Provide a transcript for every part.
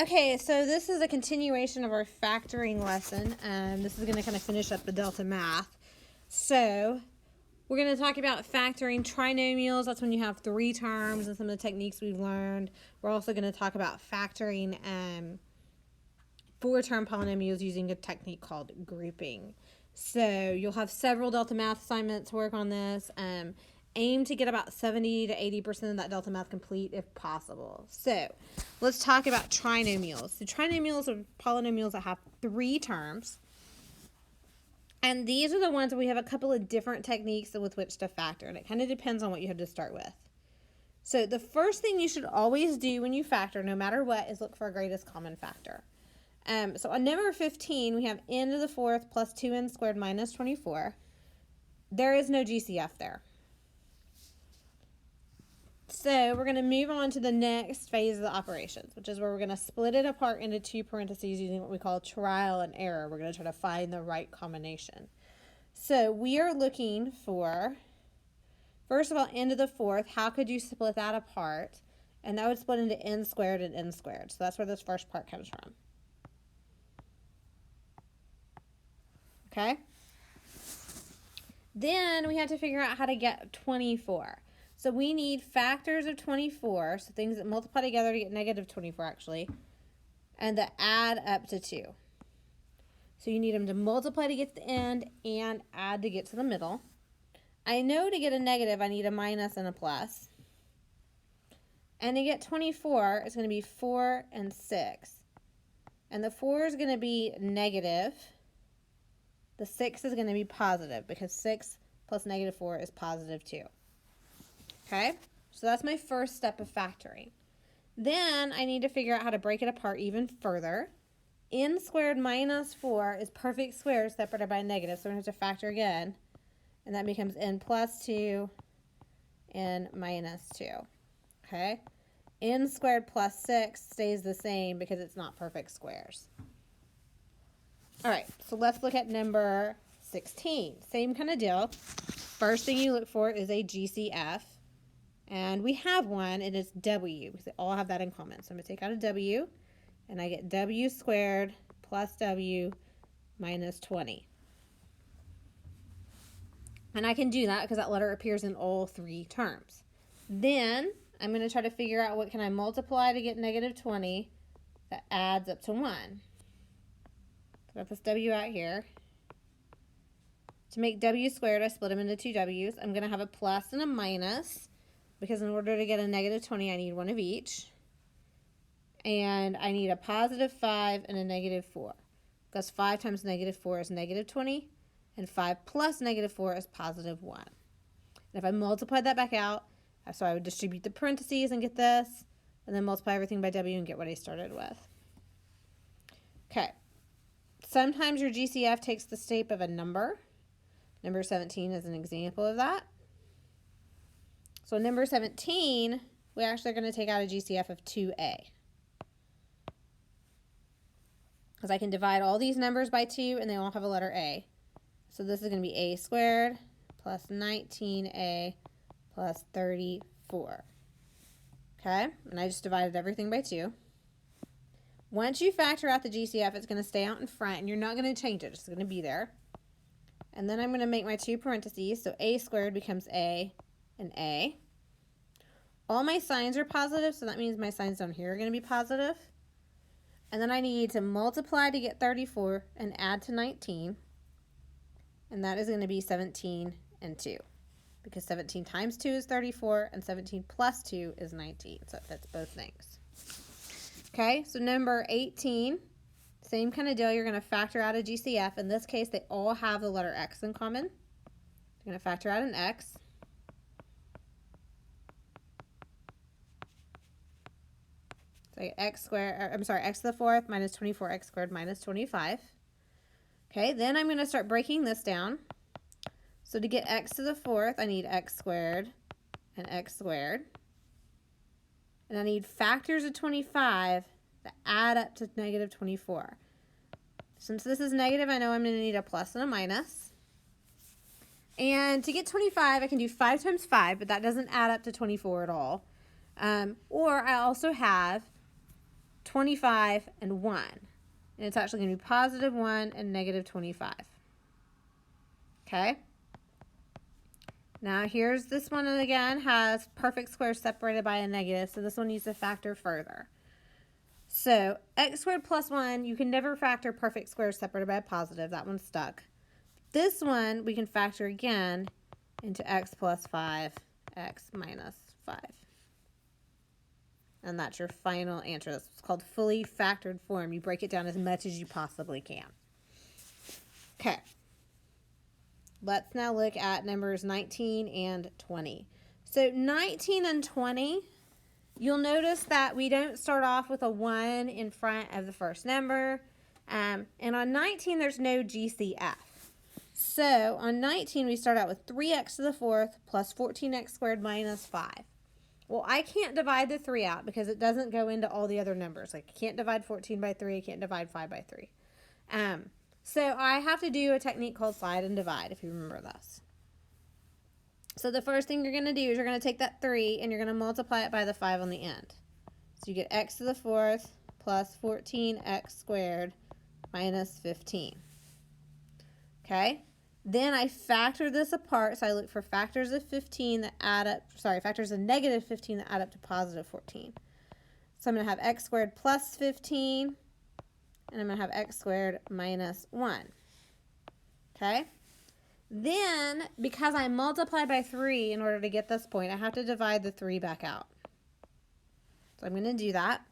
Okay, so this is a continuation of our factoring lesson. This is going to kind of finish up the delta math. So we're going to talk about factoring trinomials. That's when you have three terms and some of the techniques we've learned. We're also going to talk about factoring four-term polynomials using a technique called grouping. So you'll have several delta math assignments to work on this. Aim to get about 70 to 80% of that delta math complete if possible. So let's talk about trinomials. So trinomials are polynomials that have three terms. And these are the ones where we have a couple of different techniques with which to factor. And it kind of depends on what you have to start with. So the first thing you should always do when you factor, no matter what, is look for a greatest common factor. So on number 15, we have n to the fourth plus 2n squared minus 24. There is no GCF there. So we're going to move on to the next phase of the operations, which is where we're going to split it apart into two parentheses using what we call trial and error. We're going to try to find the right combination. So we are looking for, first of all, n to the fourth. How could you split that apart? And that would split into n squared and n squared. So that's where this first part comes from. Okay? Then we have to figure out how to get 24. So we need factors of 24, so things that multiply together to get negative 24 actually, and that add up to 2. So you need them to multiply to get to the end and add to get to the middle. I know to get a negative I need a minus and a plus. And to get 24, it's going to be 4 and 6. And the 4 is going to be negative. The 6 is going to be positive because 6 plus negative 4 is positive 2. Okay, so that's my first step of factoring. Then I need to figure out how to break it apart even further. N squared minus 4 is perfect squares separated by a negative, so we're going to have to factor again. And that becomes n plus 2, n minus 2. Okay, n squared plus 6 stays the same because it's not perfect squares. All right, so let's look at number 16. Same kind of deal. First thing you look for is a GCF. And we have one, it is W, because they all have that in common. So I'm going to take out a W, and I get W squared plus W minus 20. And I can do that because that letter appears in all three terms. Then I'm going to try to figure out what can I multiply to get negative 20 that adds up to 1. So I got this W out here. To make W squared, I split them into two W's. I'm going to have a plus and a minus, because in order to get a negative 20, I need one of each. And I need a positive 5 and a negative 4. Because 5 times negative 4 is negative 20, and 5 plus negative 4 is positive 1. And if I multiply that back out, so I would distribute the parentheses and get this, and then multiply everything by W and get what I started with. Okay. Sometimes your GCF takes the shape of a number. Number 17 is an example of that. So number 17, we actually are going to take out a GCF of 2a. Because I can divide all these numbers by 2 and they all have a letter A. So this is going to be a squared plus 19a plus 34. Okay, and I just divided everything by 2. Once you factor out the GCF, it's going to stay out in front and you're not going to change it. It's going to be there. And then I'm going to make my two parentheses. So a squared becomes a and a. All my signs are positive, so that means my signs down here are going to be positive. And then I need to multiply to get 34 and add to 19. And that is going to be 17 and 2. Because 17 times 2 is 34, and 17 plus 2 is 19. So that's both things. Okay, so number 18, same kind of deal. You're going to factor out a GCF. In this case, they all have the letter X in common. You're going to factor out an X. So I get x to the fourth minus 24x squared minus 25. Okay, then I'm going to start breaking this down. So to get x to the fourth, I need x squared and x squared. And I need factors of 25 that add up to negative 24. Since this is negative, I know I'm going to need a plus and a minus. And to get 25, I can do 5 times 5, but that doesn't add up to 24 at all. Or I also have 25 and 1. And it's actually going to be positive 1 and negative 25. Okay? Now here's this one again, has perfect squares separated by a negative, so this one needs to factor further. So x squared plus 1, you can never factor perfect squares separated by a positive. That one's stuck. This one we can factor again into x plus 5, x minus 5. And that's your final answer. That's what's called fully factored form. You break it down as much as you possibly can. Okay. Let's now look at numbers 19 and 20. So 19 and 20, you'll notice that we don't start off with a 1 in front of the first number. And on 19, there's no GCF. So on 19, we start out with 3x to the fourth plus 14x squared minus 5. Well, I can't divide the 3 out because it doesn't go into all the other numbers. Like I can't divide 14 by 3, I can't divide 5 by 3. So I have to do a technique called slide and divide, if you remember this. So the first thing you're going to do is you're going to take that 3 and you're going to multiply it by the 5 on the end. So you get x to the fourth plus 14x squared minus 15. Okay? Then I factor this apart, so I look for factors of 15 that add up, factors of negative 15 that add up to positive 14. So I'm going to have x squared plus 15, and I'm going to have x squared minus 1. Okay? Then, because I multiply by 3 in order to get this point, I have to divide the 3 back out. So I'm going to do that.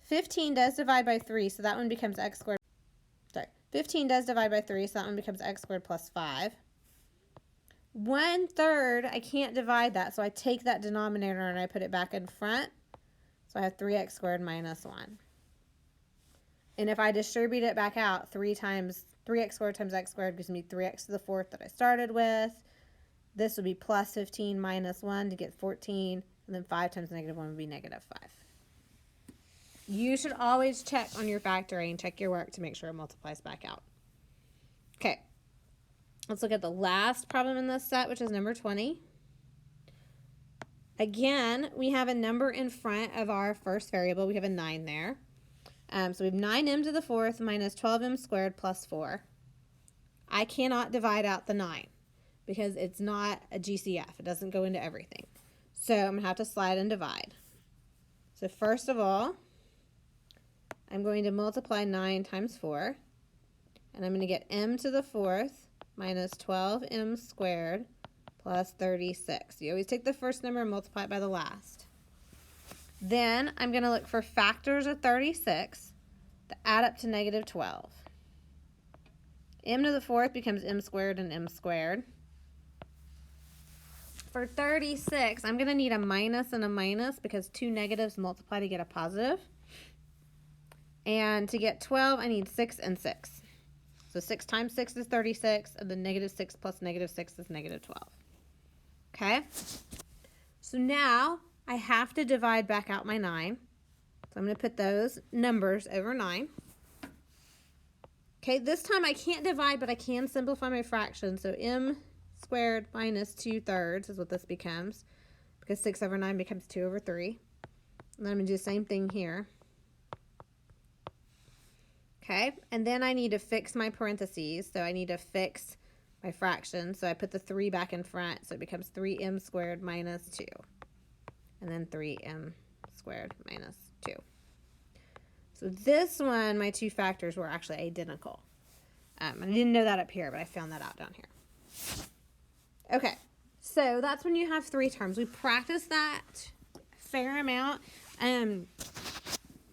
15 does divide by 3, so that one becomes x squared. 15 does divide by 3, so that one becomes x squared plus 5. 1/3, I can't divide that, so I take that denominator and I put it back in front. So I have 3x squared minus 1. And if I distribute it back out, 3x squared times x squared gives me 3x to the fourth that I started with. This would be plus 15 minus 1 to get 14, and then 5 times negative 1 would be negative 5. You should always check on your factoring, check your work to make sure it multiplies back out. Okay, let's look at the last problem in this set, which is number 20. Again, we have a number in front of our first variable. We have a 9 there. So we have 9m to the fourth minus 12m squared plus 4. I cannot divide out the 9 because it's not a GCF. It doesn't go into everything. So I'm going to have to slide and divide. So first of all, I'm going to multiply 9 times 4, and I'm going to get m to the fourth minus 12m squared plus 36. You always take the first number and multiply it by the last. Then I'm going to look for factors of 36 that add up to negative 12. M to the fourth becomes m squared and m squared. For 36, I'm going to need a minus and a minus because two negatives multiply to get a positive. And to get 12, I need 6 and 6. So 6 times 6 is 36, and then negative 6 plus negative 6 is negative 12. Okay? So now I have to divide back out my 9. So I'm going to put those numbers over 9. Okay, this time I can't divide, but I can simplify my fraction. So m squared minus 2/3 is what this becomes, because 6 over 9 becomes 2 over 3. And then I'm going to do the same thing here. Okay, and then I need to fix my parentheses, so I need to fix my fraction. So I put the 3 back in front, so it becomes 3m squared minus 2. And then 3m squared minus 2. So this one, my two factors were actually identical. I didn't know that up here, but I found that out down here. Okay, so that's when you have 3 terms. We practiced that a fair amount.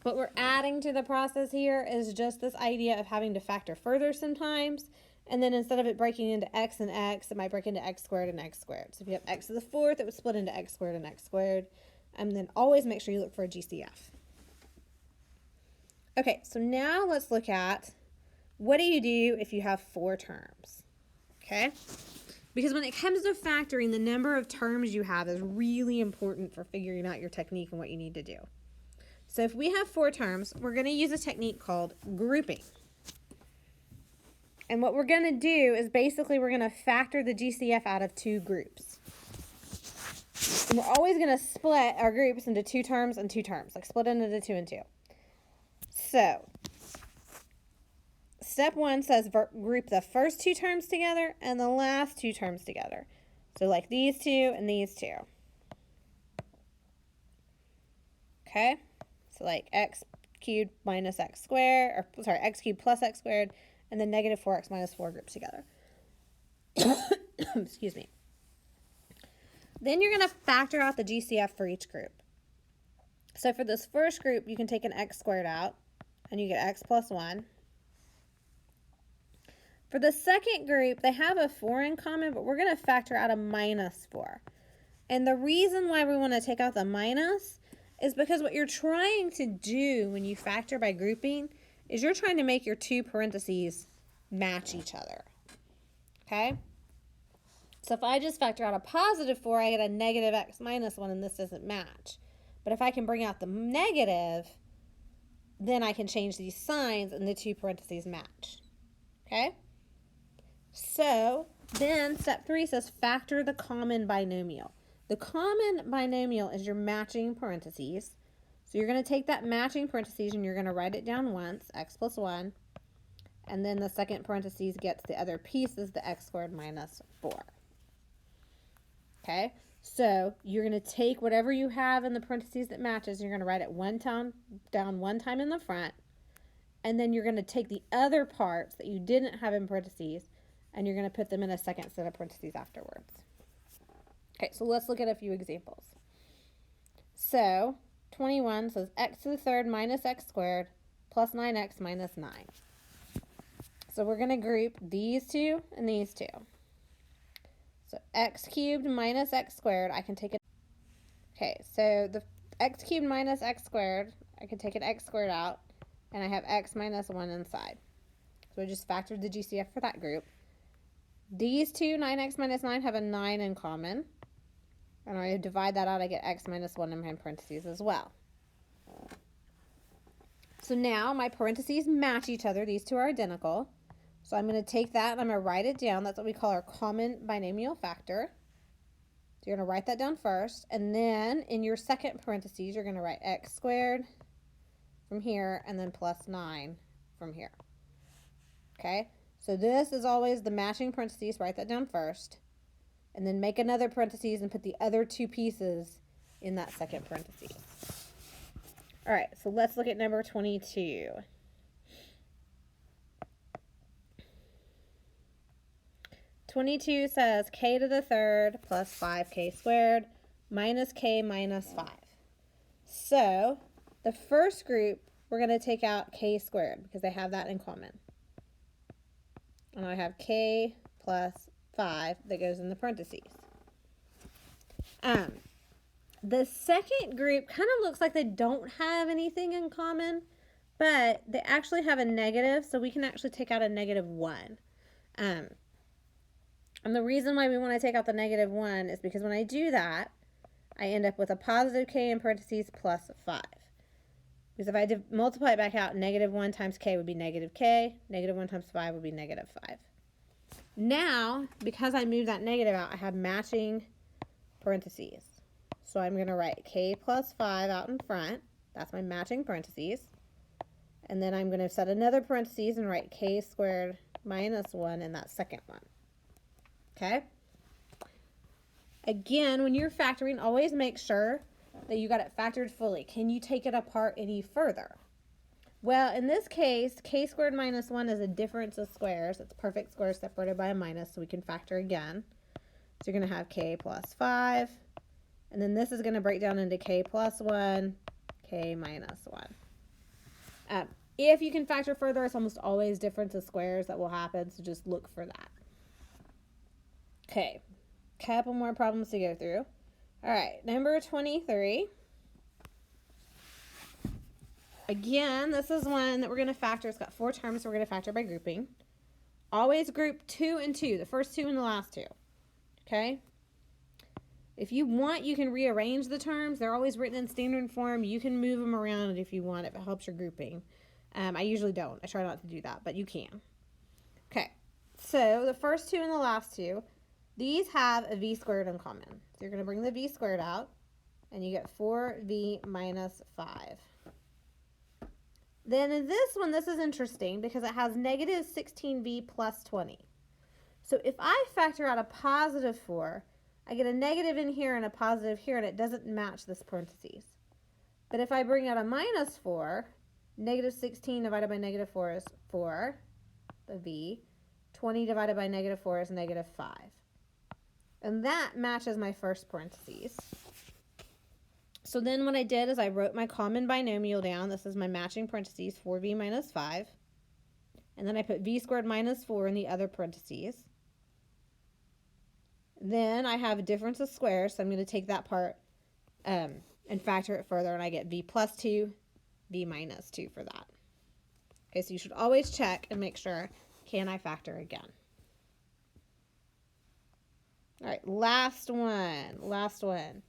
What we're adding to the process here is just this idea of having to factor further sometimes. And then instead of it breaking into x and x, it might break into x squared and x squared. So if you have x to the fourth, it would split into x squared and x squared. And then always make sure you look for a GCF. Okay, so now let's look at what do you do if you have 4 terms? Okay? Because when it comes to factoring, the number of terms you have is really important for figuring out your technique and what you need to do. So if we have 4 terms, we're going to use a technique called grouping. And what we're going to do is basically we're going to factor the GCF out of 2 groups. And we're always going to split our groups into 2 terms and 2 terms, like split it into 2 and 2. So, step 1 says group the first 2 terms together and the last 2 terms together. So like these 2 and these 2. Okay? So like x cubed minus x squared, or sorry, x cubed plus x squared, and then negative 4x minus 4 groups together. Excuse me. Then you're going to factor out the GCF for each group. So for this first group, you can take an x squared out, and you get x plus 1. For the second group, they have a 4 in common, but we're going to factor out a minus 4. And the reason why we want to take out the minus is because what you're trying to do when you factor by grouping is you're trying to make your 2 parentheses match each other. Okay? So if I just factor out a positive 4, I get a negative x minus 1, and this doesn't match. But if I can bring out the negative, then I can change these signs, and the 2 parentheses match. Okay? So then step 3 says factor the common binomial. The common binomial is your matching parentheses. So you're going to take that matching parentheses and you're going to write it down once, x plus 1. And then the second parentheses gets the other pieces, the x squared minus 4. Okay, so you're going to take whatever you have in the parentheses that matches, and you're going to write it down one time in the front. And then you're going to take the other parts that you didn't have in parentheses, and you're going to put them in a second set of parentheses afterwards. Okay, so let's look at a few examples. So 21 says x to the third minus x squared plus 9x minus 9. So we're going to group these 2 and these 2. So x cubed minus x squared, I can take it. Okay, so the x cubed minus x squared, I can take an x squared out, and I have x minus 1 inside. So I just factored the GCF for that group. These 2, 9x minus 9, have a 9 in common. And I divide that out, I get x minus 1 in my parentheses as well. So now my parentheses match each other. These 2 are identical. So I'm going to take that and I'm going to write it down. That's what we call our common binomial factor. So you're going to write that down first. And then in your second parentheses, you're going to write x squared from here and then plus 9 from here. Okay? So this is always the matching parentheses. Write that down first. And then make another parentheses and put the other 2 pieces in that second parentheses. All right, so let's look at number 22. Says k to the third plus 5k squared minus k minus 5. So the first group, we're going to take out k squared because they have that in common. And I have k plus 5 that goes in the parentheses. The second group kind of looks like they don't have anything in common, but they actually have a negative, so we can actually take out a negative 1. And the reason why we want to take out the negative 1 is because when I do that, I end up with a positive k in parentheses plus 5. Because if I multiply it back out, negative 1 times k would be negative k. Negative 1 times 5 would be negative 5. Now, because I moved that negative out, I have matching parentheses. So I'm going to write k plus 5 out in front. That's my matching parentheses. And then I'm going to set another parentheses and write k squared minus 1 in that second one. Okay? Again, when you're factoring, always make sure that you got it factored fully. Can you take it apart any further? Well, in this case, k squared minus 1 is a difference of squares. It's perfect squares separated by a minus, so we can factor again. So you're going to have k plus 5. And then this is going to break down into k plus 1, k minus 1. If you can factor further, it's almost always difference of squares that will happen, so just look for that. Okay, couple more problems to go through. All right, number 23. Again, this is one that we're going to factor. It's got 4 terms, so we're going to factor by grouping. Always group 2 and 2, the first 2 and the last 2. Okay? If you want, you can rearrange the terms. They're always written in standard form. You can move them around if you want, if it helps your grouping. I usually don't. I try not to do that, but you can. Okay, so the first 2 and the last 2. These have a v squared in common. So you're going to bring the v squared out, and you get 4v minus 5. Then in this one, this is interesting because it has negative 16v plus 20. So if I factor out a positive 4, I get a negative in here and a positive here, and it doesn't match this parentheses. But if I bring out a minus 4, negative 16 divided by negative 4 is 4, the v. 20 divided by negative 4 is negative 5. And that matches my first parentheses. So then what I did is I wrote my common binomial down. This is my matching parentheses, 4v minus 5. And then I put v squared minus 4 in the other parentheses. Then I have a difference of squares, so I'm going to take that part and factor it further, and I get v plus 2, v minus 2 for that. Okay, so you should always check and make sure, can I factor again? All right, last one.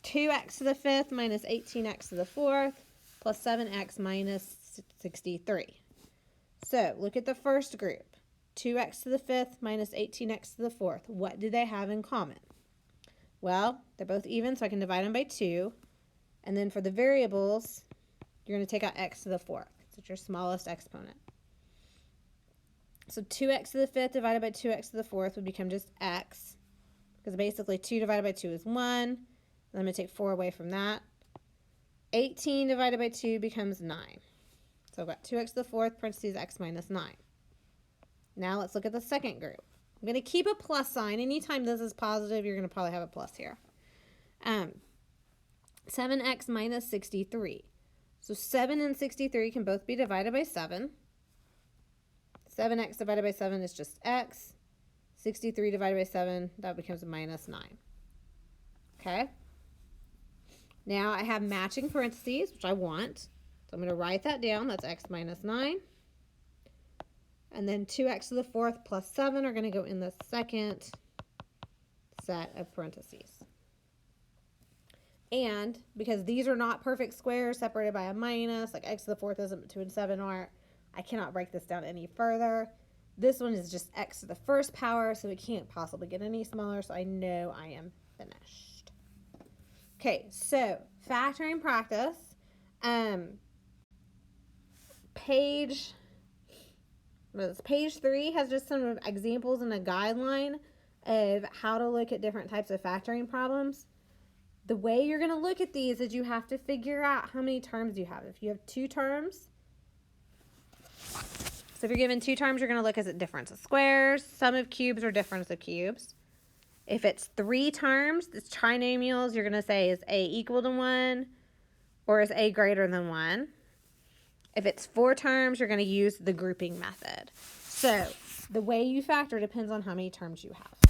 2x to the 5th minus 18x to the 4th plus 7x minus 63. So look at the first group. 2x to the 5th minus 18x to the 4th. What do they have in common? Well, they're both even, so I can divide them by 2. And then for the variables, you're going to take out x to the 4th. So it's your smallest exponent. So 2x to the 5th divided by 2x to the 4th would become just x. Because basically 2 divided by 2 is 1. And I'm going to take 4 away from that. 18 divided by 2 becomes 9. So I've got 2x to the 4th, parentheses x minus 9. Now let's look at the second group. I'm going to keep a plus sign. Anytime this is positive, you're going to probably have a plus here. 7x minus 63. So 7 and 63 can both be divided by 7. 7x divided by 7 is just x. 63 divided by 7, that becomes a minus 9. Okay? Now I have matching parentheses, which I want. So I'm going to write that down. That's x minus 9. And then 2x to the 4th plus 7 are going to go in the second set of parentheses. And because these are not perfect squares separated by a minus, like x to the 4th isn't, but 2 and 7 are, I cannot break this down any further. This one is just x to the first power, so it can't possibly get any smaller, so I know I am finished. Okay, so factoring practice. Page 3 has just some examples and a guideline of how to look at different types of factoring problems. The way you're going to look at these is you have to figure out how many terms you have. If you have 2 terms, so if you're given 2 terms, you're going to look at difference of squares, sum of cubes, or difference of cubes. If it's 3 terms, it's trinomials, you're going to say is a equal to 1 or is a greater than 1. If it's 4 terms, you're going to use the grouping method. So the way you factor depends on how many terms you have.